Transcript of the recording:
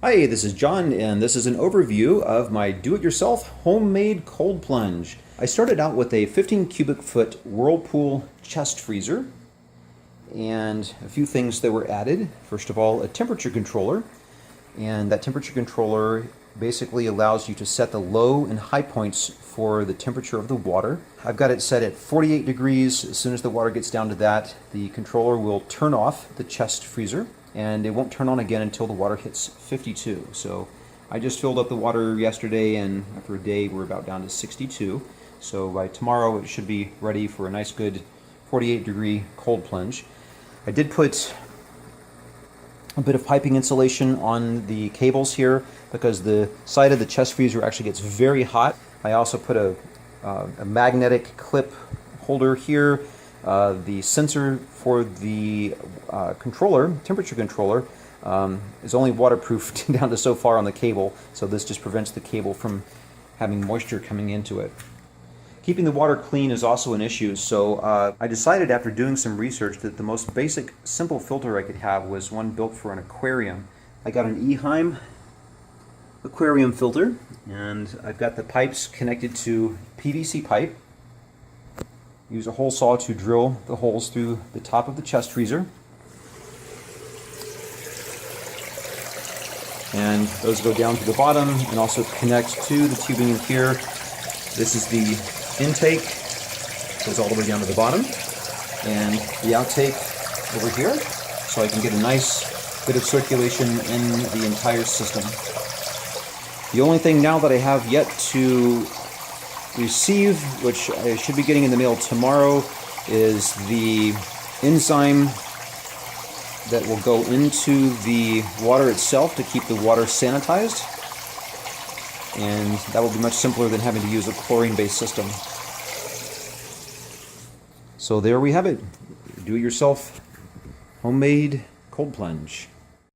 Hi, this is John, and this is an overview of my do-it-yourself homemade cold plunge. I started out with a 15 cubic foot Whirlpool chest freezer and a few things that were added. First of all, a temperature controller, and that temperature controller basically allows you to set the low and high points for the temperature of the water. I've got it set at 48 degrees. As soon as the water gets down to that, the controller will turn off the chest freezer, and it won't turn on again until the water hits 52. So I just filled up the water yesterday, and after a day we're about down to 62. So by tomorrow it should be ready for a nice good 48 degree cold plunge. I did put a bit of piping insulation on the cables here because the side of the chest freezer actually gets very hot. I also put a magnetic clip holder here. The sensor for the temperature controller, is only waterproof down to so far on the cable, so this just prevents the cable from having moisture coming into it. Keeping the water clean is also an issue, so I decided after doing some research that the most basic, simple filter I could have was one built for an aquarium. I got an Eheim aquarium filter, and I've got the pipes connected to PVC pipe. Use a hole saw to drill the holes through the top of the chest freezer. And those go down to the bottom and also connect to the tubing in here. This is the intake, goes all the way down to the bottom, and the outtake over here, so I can get a nice bit of circulation in the entire system. The only thing now that I have yet to receive, which I should be getting in the mail tomorrow, is the enzyme that will go into the water itself to keep the water sanitized, and that will be much simpler than having to use a chlorine-based system. So there we have it, do-it-yourself homemade cold plunge.